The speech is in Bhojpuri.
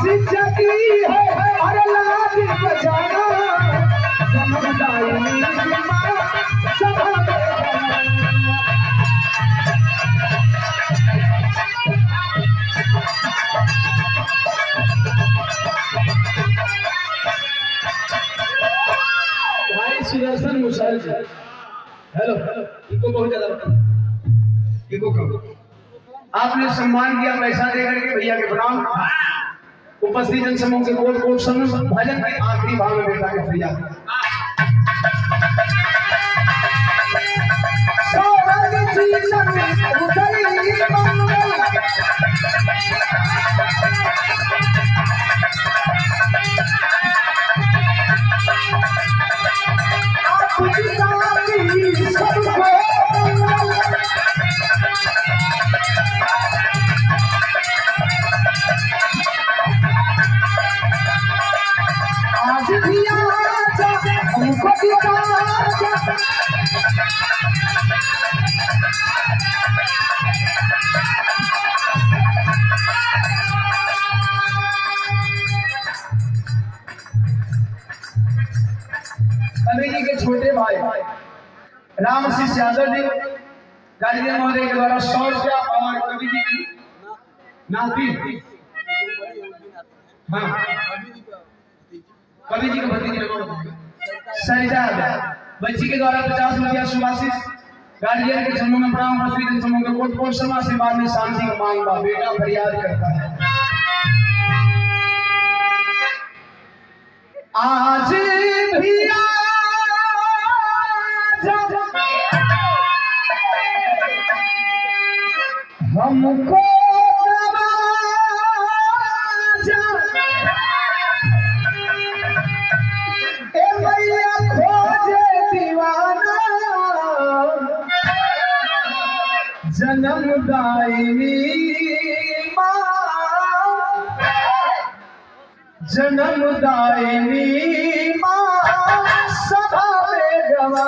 शिक्षा की है अरे लाज बचाना जन्मदायिनी माँ सभा भाई सुदर्शन मुसलसल हेलो इनको बहुत ज्यादा इनको कहो आपने सम्मान किया पैसा दे करके भैया के प्रणाम उपस्थित जन समूह के कोट कोट समूह भजन के आखिरी भाग में बेटा के भैया कवि जी के छोटे भाई राम शिष यादव जी गार्जियन महोदय के द्वारा 100 रुपया और कवि जी की नाती हाँ कवि जी के भतीजे शहजाद बच्ची के द्वारा 50 रुपया सुभाषित गार्जियन के समूह में प्रणाम उपस्थित समूह के कोट कोट समा से बाद में शांति का मांग बा बेटा फरियाद करता है आज भी हमको मैया खोजे दीवाना जन्मदायिनी माँ जन्मदायिनी माँ सभा में गवा